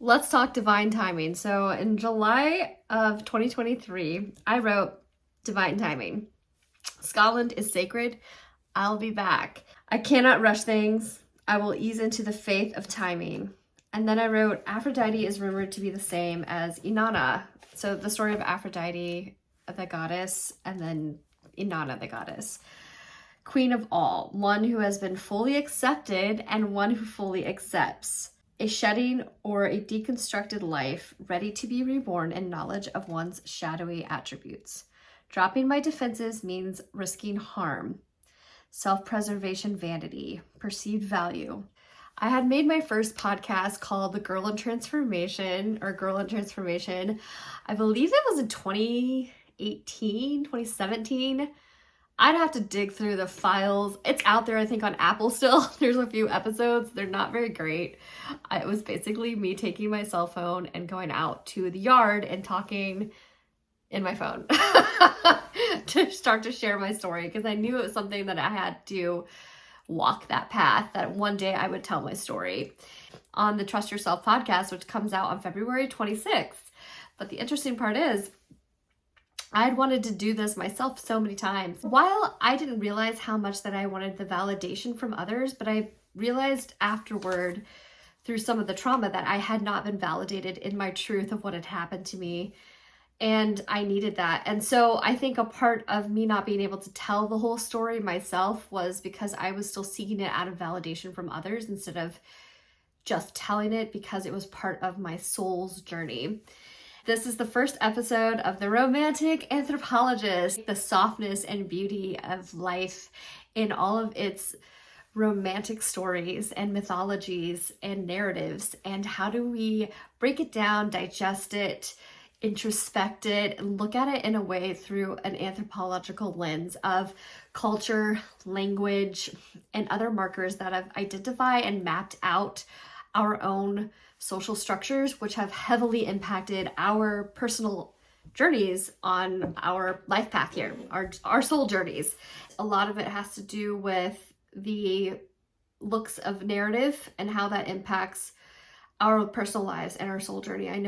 let's talk divine timing. So in July of 2023, I wrote divine timing. Scotland is sacred. I'll be back. I cannot rush things. I will ease into the faith of timing. And then I wrote Aphrodite is rumored to be the same as Inanna. So the story of Aphrodite, the goddess, and then Inanna, the goddess. Queen of all, one who has been fully accepted and one who fully accepts. A shedding or a deconstructed life ready to be reborn in knowledge of one's shadowy attributes. Dropping my defenses means risking harm. Self-preservation vanity, perceived value. I had made my first podcast called The Girl in Transformation or Girl in Transformation. I believe it was in 2018, 2017. I'd have to dig through the files. It's out there, I think, on Apple still. There's a few episodes. They're not very great. It was basically me taking my cell phone and going out to the yard and talking in my phone to start to share my story, because I knew it was something that I had to walk that path, that one day I would tell my story on the Trust Yourself podcast, which comes out on February 26th. But the interesting part is, I'd wanted to do this myself so many times. While I didn't realize how much that I wanted the validation from others, but I realized afterward through some of the trauma that I had not been validated in my truth of what had happened to me. And I needed that. And so I think a part of me not being able to tell the whole story myself was because I was still seeking it out of validation from others instead of just telling it, because it was part of my soul's journey. This is the first episode of The Romantic Anthropologist, the softness and beauty of life in all of its romantic stories and mythologies and narratives. And how do we break it down, digest it, introspect it, and look at it in a way through an anthropological lens of culture, language, and other markers that have identified and mapped out our own social structures, which have heavily impacted our personal journeys on our life path here, our soul journeys. A lot of it has to do with the looks of narrative and how that impacts our personal lives and our soul journey. I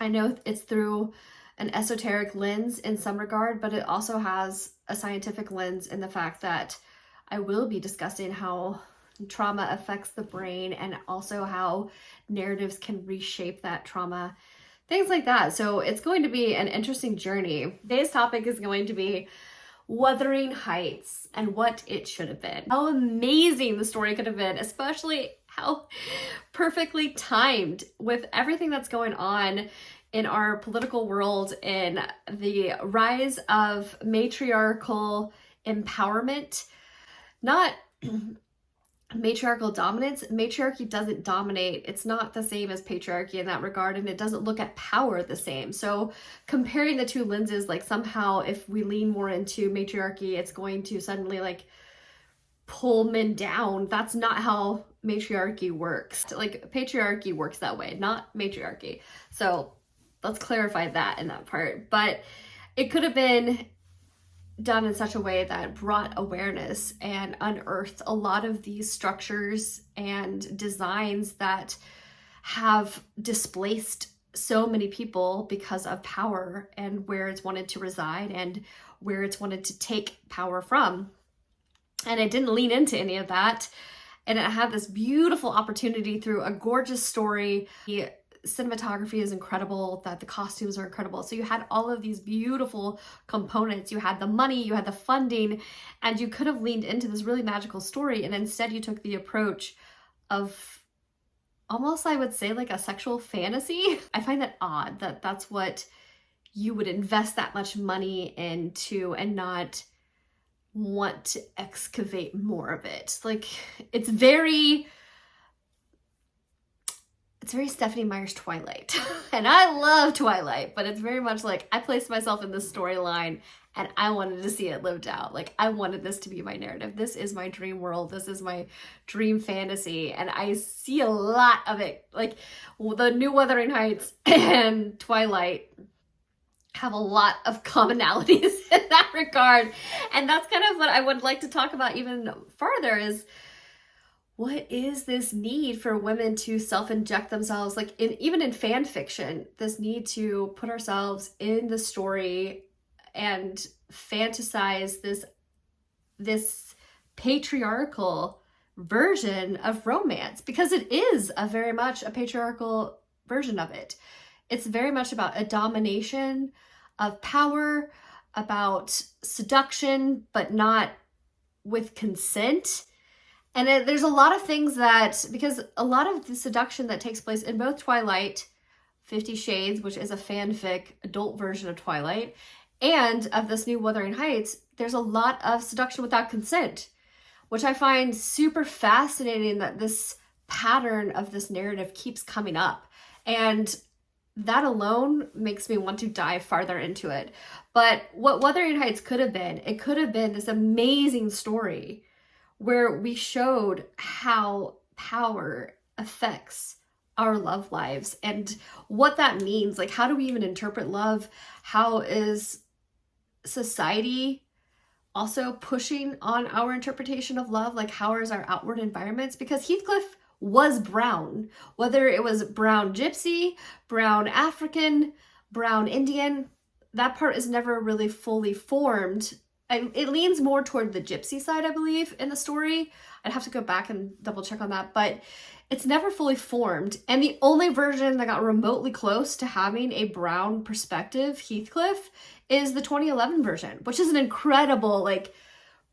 know it's through an esoteric lens in some regard, but it also has a scientific lens in the fact that I will be discussing how trauma affects the brain and also how narratives can reshape that trauma, things like that. So it's going to be an interesting journey. Today's topic is going to be Wuthering Heights and what it should have been. How amazing the story could have been, especially how perfectly timed with everything that's going on in our political world, in the rise of matriarchal empowerment, not matriarchal dominance. Matriarchy doesn't dominate. It's not the same as patriarchy in that regard, and it doesn't look at power the same. So comparing the two lenses, like somehow if we lean more into matriarchy, it's going to suddenly like pull men down. That's not how matriarchy works. Like patriarchy works that way, not matriarchy. So let's clarify that in that part. But it could have been done in such a way that brought awareness and unearthed a lot of these structures and designs that have displaced so many people because of power and where it's wanted to reside and where it's wanted to take power from. And it didn't lean into any of that. And it had this beautiful opportunity through a gorgeous story. The cinematography is incredible, that the costumes are incredible. So you had all of these beautiful components. You had the money, you had the funding, and you could have leaned into this really magical story. And instead you took the approach of almost, I would say, like a sexual fantasy. I find that odd that that's what you would invest that much money into and not want to excavate more of it. Like it's very Stephenie Meyer's Twilight. And I love Twilight, but it's very much like I placed myself in this storyline and I wanted to see it lived out. Like I wanted this to be my narrative. This is my dream world. This is my dream fantasy. And I see a lot of it. Like the new Wuthering Heights and Twilight have a lot of commonalities in that regard. And that's kind of what I would like to talk about even further is what is this need for women to self-inject themselves, like even in fan fiction, this need to put ourselves in the story and fantasize this patriarchal version of romance, because it is a very much a patriarchal version of it. It's very much about a domination of power, about seduction, but not with consent. And there's a lot of things that, because a lot of the seduction that takes place in both Twilight, 50 Shades, which is a fanfic adult version of Twilight, and of this new Wuthering Heights, there's a lot of seduction without consent, which I find super fascinating, that this pattern of this narrative keeps coming up. And that alone makes me want to dive farther into it. But what Wuthering Heights could have been, it could have been this amazing story where we showed how power affects our love lives and what that means. Like, how do we even interpret love? How is society also pushing on our interpretation of love? Like, how is our outward environments? Because Heathcliff was brown, whether it was brown gypsy, brown African, brown Indian, that part is never really fully formed. It leans more toward the gypsy side, I believe, in the story. I'd have to go back and double check on that, but it's never fully formed. And the only version that got remotely close to having a brown perspective, Heathcliff, is the 2011 version, which is an incredible, like,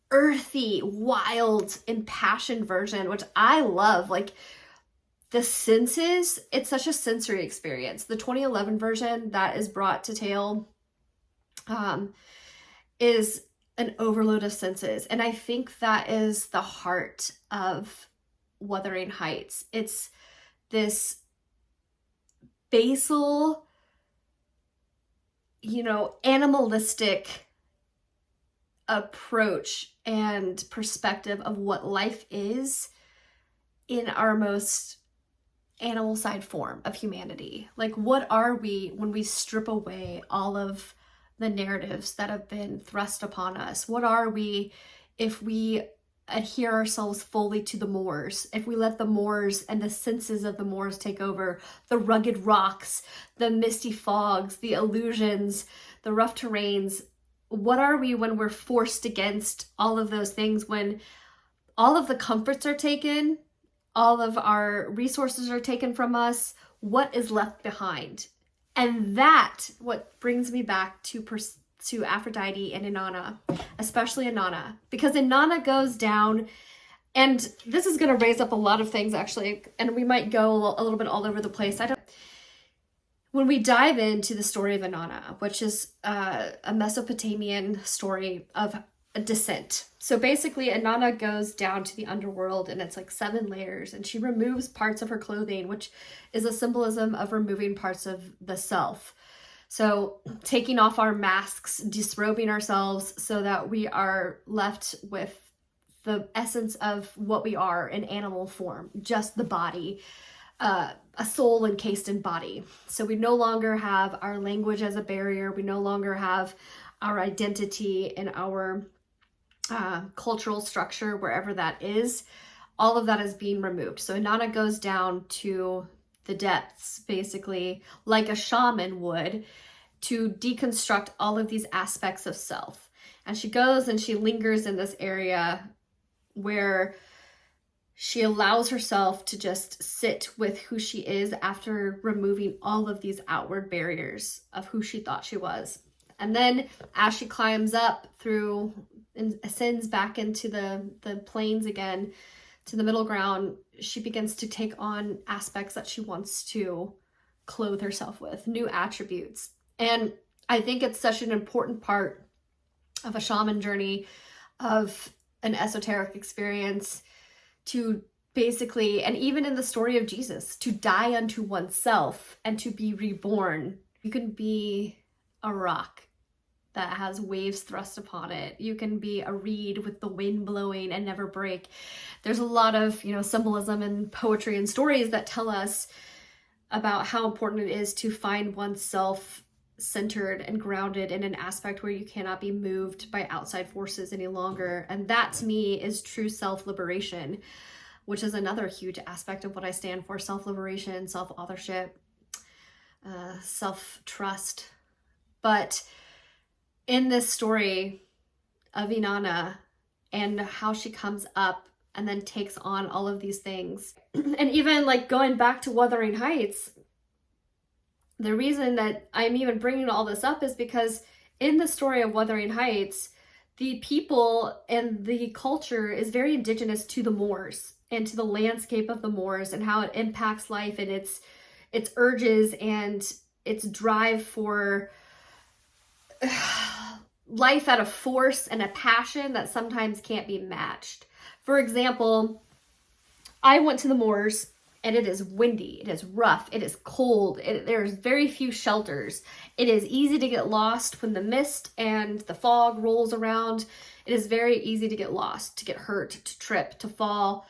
earthy, wild, impassioned version, which I love. Like, the senses, it's such a sensory experience. The 2011 version that is brought to tale is an overload of senses. And I think that is the heart of Wuthering Heights. It's this basal, animalistic approach and perspective of what life is in our most animal side form of humanity. Like, what are we when we strip away all of the narratives that have been thrust upon us? What are we if we adhere ourselves fully to the moors, if we let the moors and the senses of the moors take over, the rugged rocks, the misty fogs, the illusions, the rough terrains? What are we when we're forced against all of those things, when all of the comforts are taken, all of our resources are taken from us? What is left behind? And that what brings me back to Aphrodite and Inanna, especially Inanna, because Inanna goes down, and this is going to raise up a lot of things, actually, and we might go a little bit all over the place. When we dive into the story of Inanna, which is a Mesopotamian story of a descent. So basically, Inanna goes down to the underworld, and it's like 7 layers, and she removes parts of her clothing, which is a symbolism of removing parts of the self. So taking off our masks, disrobing ourselves so that we are left with the essence of what we are in animal form, just the body, a soul encased in body. So we no longer have our language as a barrier. We no longer have our identity and our cultural structure, wherever that is. All of that is being removed. So Inanna goes down to the depths, basically, like a shaman would, to deconstruct all of these aspects of self. And she goes and she lingers in this area where she allows herself to just sit with who she is after removing all of these outward barriers of who she thought she was. And then as she climbs up through and ascends back into the plains again, to the middle ground, she begins to take on aspects that she wants to clothe herself with, new attributes. And I think it's such an important part of a shaman journey, of an esoteric experience, to basically, and even in the story of Jesus, to die unto oneself and to be reborn. You can be a rock that has waves thrust upon it. You can be a reed with the wind blowing and never break. There's a lot of, symbolism and poetry and stories that tell us about how important it is to find oneself centered and grounded in an aspect where you cannot be moved by outside forces any longer. And that, to me, is true self-liberation. which is another huge aspect of what I stand for: self-liberation, self-authorship, self-trust. But in this story of Inanna and how she comes up and then takes on all of these things, and even like going back to Wuthering Heights, the reason that I'm even bringing all this up is because in the story of Wuthering Heights, the people and the culture is very indigenous to the Moors and to the landscape of the Moors and how it impacts life and its urges and its drive for life at a force and a passion that sometimes can't be matched. For example, I went to the Moors and it is windy, it is rough, it is cold, there's very few shelters. It is easy to get lost when the mist and the fog rolls around. It is very easy to get lost, to get hurt, to trip, to fall.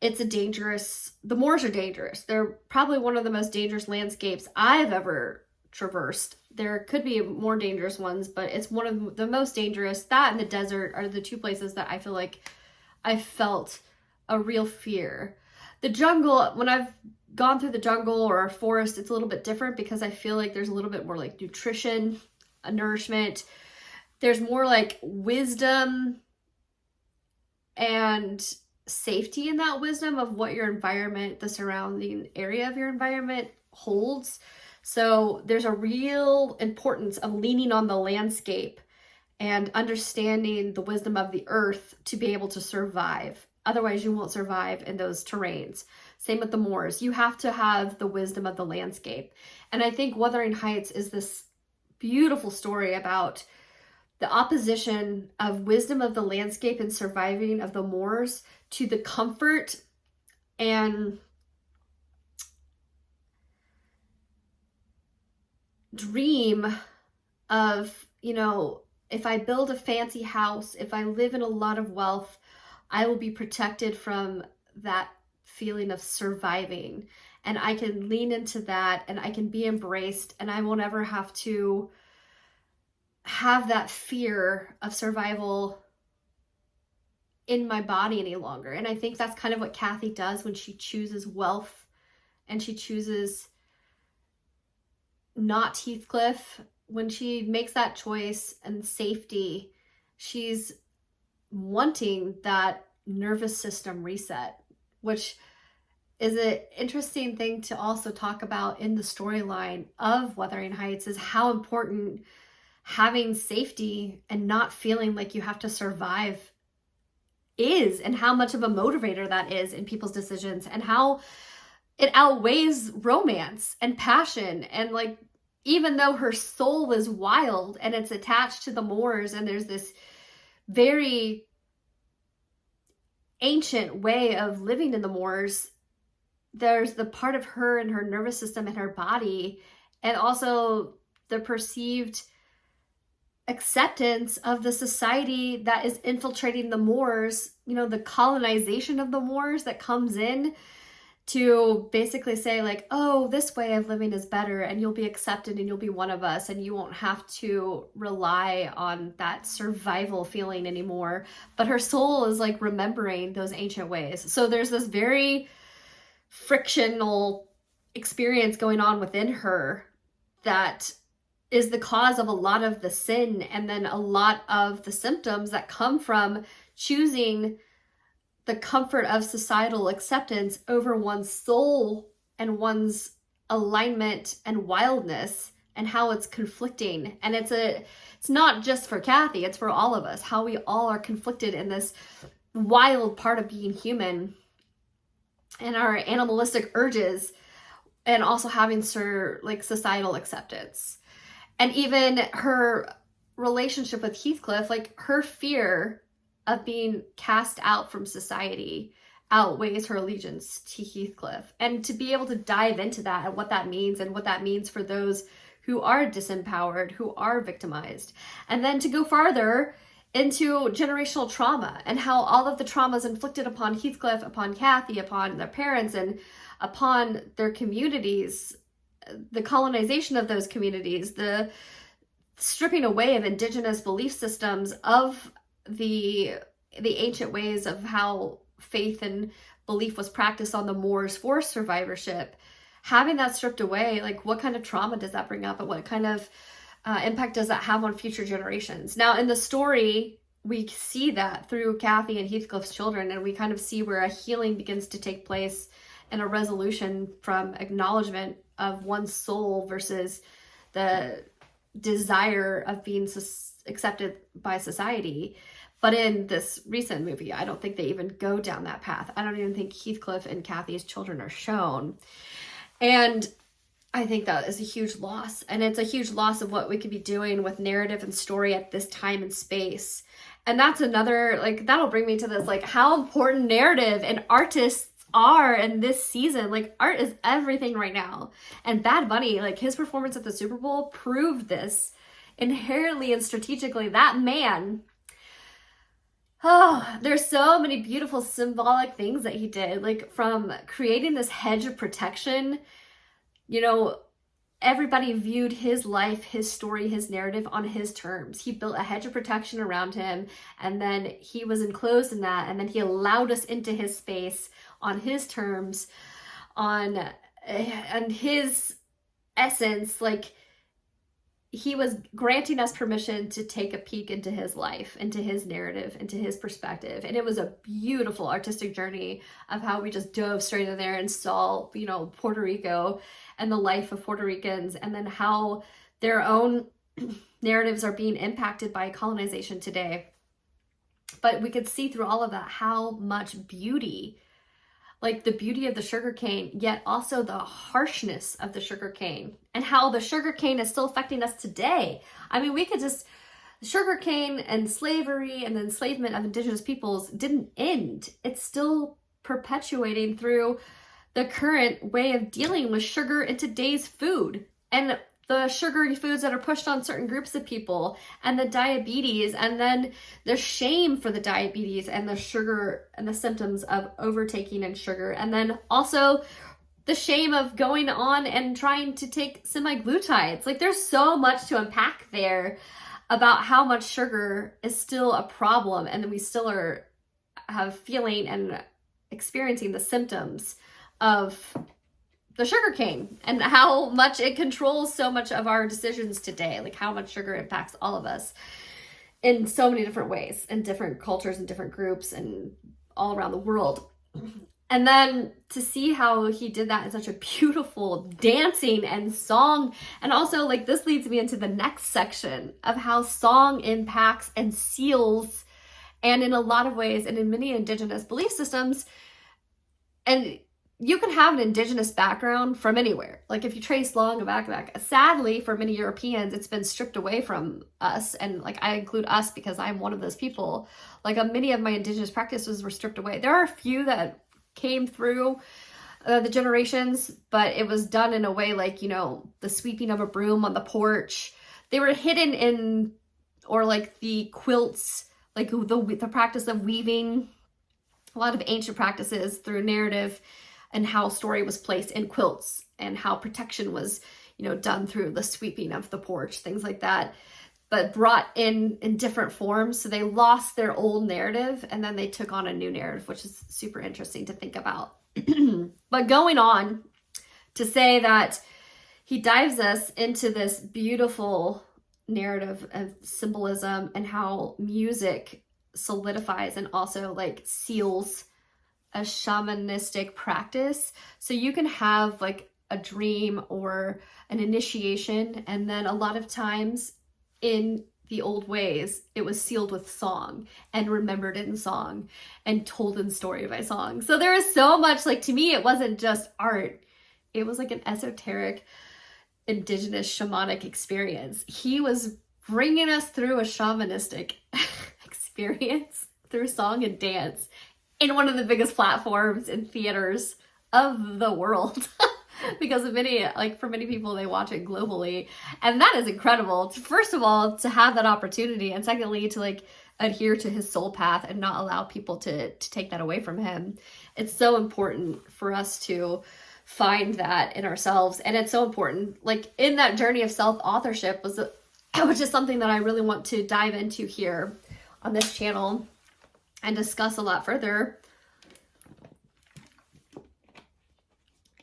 The Moors are dangerous. They're probably one of the most dangerous landscapes I've ever traversed. There could be more dangerous ones, but it's one of the most dangerous. That and the desert are the two places that I feel like I felt a real fear. The jungle, when I've gone through the jungle or a forest, it's a little bit different because I feel like there's a little bit more like nutrition, nourishment. There's more like wisdom and safety in that wisdom of what your environment, the surrounding area of your environment holds. So there's a real importance of leaning on the landscape and understanding the wisdom of the earth to be able to survive. Otherwise, you won't survive in those terrains. Same with the Moors. You have to have the wisdom of the landscape. And I think Wuthering Heights is this beautiful story about the opposition of wisdom of the landscape and surviving of the Moors to the comfort and dream of, if I build a fancy house, if I live in a lot of wealth, I will be protected from that feeling of surviving. And I can lean into that and I can be embraced and I won't ever have to have that fear of survival in my body any longer. And I think that's kind of what Kathy does when she chooses wealth and she chooses not Heathcliff. When she makes that choice and safety, she's wanting that nervous system reset, which is an interesting thing to also talk about in the storyline of Wuthering Heights, is how important having safety and not feeling like you have to survive is, and how much of a motivator that is in people's decisions, and how it outweighs romance and passion. And like, even though her soul is wild and it's attached to the Moors and there's this very ancient way of living in the Moors, there's the part of her and her nervous system and her body, and also the perceived acceptance of the society that is infiltrating the Moors, the colonization of the Moors that comes in to basically say like, oh, this way of living is better and you'll be accepted and you'll be one of us and you won't have to rely on that survival feeling anymore. But her soul is like remembering those ancient ways. So there's this very frictional experience going on within her that is the cause of a lot of the sin and then a lot of the symptoms that come from choosing the comfort of societal acceptance over one's soul and one's alignment and wildness, and how it's conflicting. And it's not just for Kathy, it's for all of us, how we all are conflicted in this wild part of being human and our animalistic urges, and also having societal acceptance. And even her relationship with Heathcliff, like her fear of being cast out from society outweighs her allegiance to Heathcliff. And to be able to dive into that and what that means for those who are disempowered, who are victimized. And then to go farther into generational trauma and how all of the traumas inflicted upon Heathcliff, upon Kathy, upon their parents, and upon their communities, the colonization of those communities, the stripping away of indigenous belief systems, of the ancient ways of how faith and belief was practiced on the Moors for survivorship, having that stripped away, like what kind of trauma does that bring up, and what kind of impact does that have on future generations? Now in the story, we see that through Kathy and Heathcliff's children, and we kind of see where a healing begins to take place and a resolution from acknowledgement of one's soul versus the desire of being accepted by society. But in this recent movie, I don't think they even go down that path. I don't even think Heathcliff and Kathy's children are shown. And I think that is a huge loss. And it's a huge loss of what we could be doing with narrative and story at this time and space. And that's another, like, that'll bring me to this, like, how important narrative and artists are in this season. Like, art is everything right now. And Bad Bunny, like, his performance at the Super Bowl proved this inherently and strategically. That man, oh, there's so many beautiful symbolic things that he did, like from creating this hedge of protection. You know, everybody viewed his life, his story, his narrative on his terms. He built a hedge of protection around him, and then he was enclosed in that, and then he allowed us into his space on his terms, and his essence. Like, he was granting us permission to take a peek into his life, into his narrative, into his perspective. And it was a beautiful artistic journey of how we just dove straight in there and saw, you know, Puerto Rico and the life of Puerto Ricans, and then how their own narratives are being impacted by colonization today. But we could see through all of that how much beauty, like the beauty of the sugarcane, yet also the harshness of the sugarcane, and how the sugarcane is still affecting us today. I mean, we could just, sugarcane and slavery and the enslavement of indigenous peoples didn't end. It's still perpetuating through the current way of dealing with sugar in today's food, and the sugary foods that are pushed on certain groups of people, and the diabetes, and then the shame for the diabetes and the sugar and the symptoms of overtaking in sugar, and then also the shame of going on and trying to take semaglutides. Like, there's so much to unpack there about how much sugar is still a problem, and then we still have feeling and experiencing the symptoms of the sugar cane, and how much it controls so much of our decisions today, like how much sugar impacts all of us in so many different ways, in different cultures and different groups and all around the world. And then to see how he did that in such a beautiful dancing and song. And also, like, this leads me into the next section of how song impacts and seals, and in a lot of ways, and in many indigenous belief systems. And you can have an indigenous background from anywhere. Like, if you trace long back, sadly for many Europeans, it's been stripped away from us. And like, I include us because I'm one of those people. Like, many of my indigenous practices were stripped away. There are a few that came through the generations, but it was done in a way like, you know, the sweeping of a broom on the porch. They were hidden in, or like the quilts, like the practice of weaving, a lot of ancient practices through narrative, and how story was placed in quilts, and how protection was, you know, done through the sweeping of the porch, things like that, but brought in different forms. So they lost their old narrative, and then they took on a new narrative, which is super interesting to think about. But going on to say that he dives us into this beautiful narrative of symbolism, and how music solidifies and also like seals a shamanistic practice. So you can have like a dream or an initiation, and then a lot of times in the old ways, it was sealed with song and remembered in song and told in story by song. So there is so much, like, to me, it wasn't just art. It was like an esoteric, indigenous, shamanic experience. He was bringing us through a shamanistic experience through song and dance in one of the biggest platforms in theaters of the world. Because of many, like, for many people, they watch it globally. And that is incredible. First of all, to have that opportunity, and secondly, to like adhere to his soul path and not allow people to take that away from him. It's so important for us to find that in ourselves. And it's so important, like, in that journey of self-authorship, which is something that I really want to dive into here on this channel and discuss a lot further.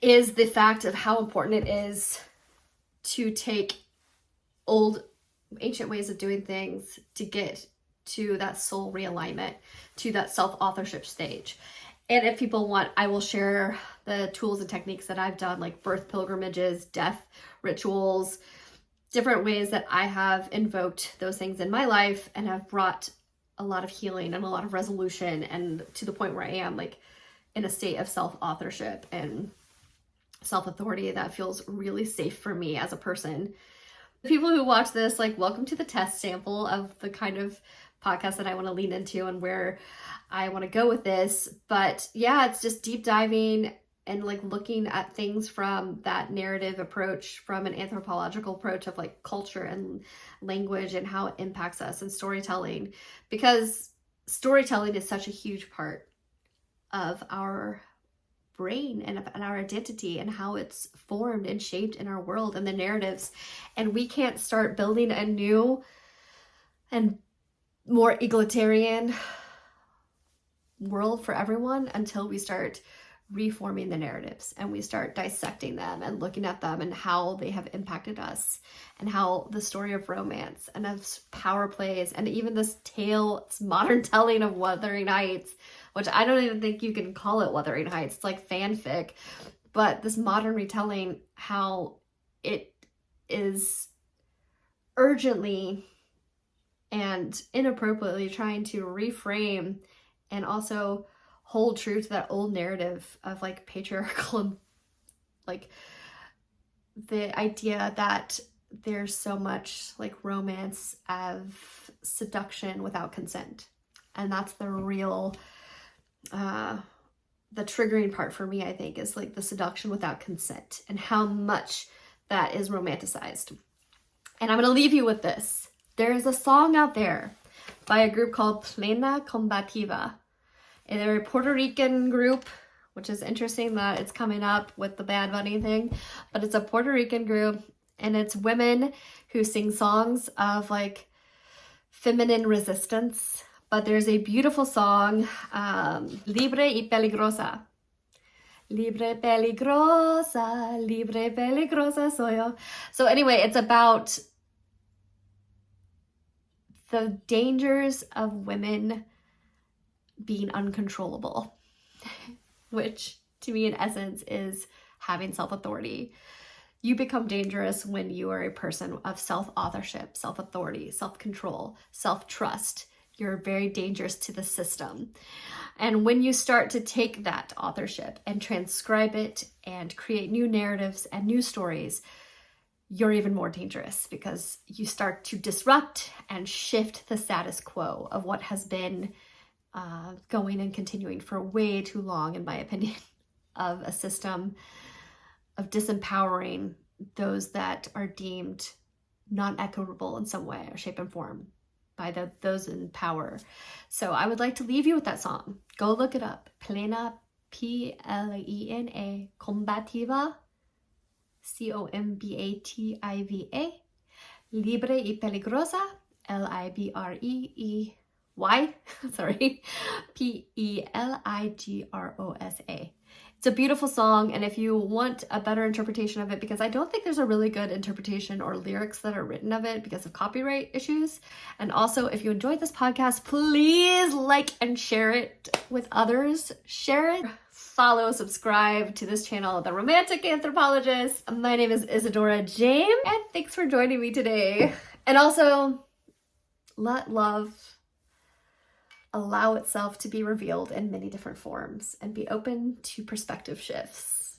is the fact of how important it is to take old ancient ways of doing things to get to that soul realignment, to that self-authorship stage. And if people want, I will share the tools and techniques that I've done, like birth pilgrimages, death rituals, different ways that I have invoked those things in my life and have brought a lot of healing and a lot of resolution, and to the point where I am like in a state of self-authorship and self-authority that feels really safe for me as a person. The people who watch this, like, welcome to the test sample of the kind of podcast that I want to lean into and where I want to go with this. But yeah, it's just deep diving and like looking at things from that narrative approach, from an anthropological approach of like culture and language and how it impacts us, and storytelling, because storytelling is such a huge part of our brain and our identity and how it's formed and shaped in our world and the narratives. And we can't start building a new and more egalitarian world for everyone until we start reforming the narratives and we start dissecting them and looking at them and how they have impacted us, and how the story of romance and of power plays, and even this modern telling of Wuthering Heights, which I don't even think you can call it Wuthering Heights, it's like fanfic, but this modern retelling, how it is urgently and inappropriately trying to reframe and also hold true to that old narrative of like patriarchal, like the idea that there's so much like romance of seduction without consent. And that's the real, the triggering part for me, I think, is like the seduction without consent and how much that is romanticized. And I'm going to leave you with this. There is a song out there by a group called Plena Combativa. And they're a Puerto Rican group, which is interesting that it's coming up with the Bad Bunny thing, but it's a Puerto Rican group, and it's women who sing songs of like feminine resistance. But there's a beautiful song, Libre y Peligrosa. Libre peligrosa, libre peligrosa soy yo. So anyway, it's about the dangers of women being uncontrollable, which to me in essence is having self-authority. You become dangerous when you are a person of self-authorship, self-authority, self-control, self-trust. You're very dangerous to the system. And when you start to take that authorship and transcribe it and create new narratives and new stories, you're even more dangerous, because you start to disrupt and shift the status quo of what has been going and continuing for way too long, in my opinion, of a system of disempowering those that are deemed non-equitable in some way or shape and form by those in power. So I would like to leave you with that song. Go look it up. Plena, Plena, Combativa, Combativa, Libre y Peligrosa, Librey, sorry, Peligrosa. It's a beautiful song, and if you want a better interpretation of it, because I don't think there's a really good interpretation or lyrics that are written of it because of copyright issues. And also, if you enjoyed this podcast, please like and share it with others. Share it. Follow, subscribe to this channel, The Romantic Anthropologist. My name is Isadora James, and thanks for joining me today. And also, let love allow itself to be revealed in many different forms and be open to perspective shifts.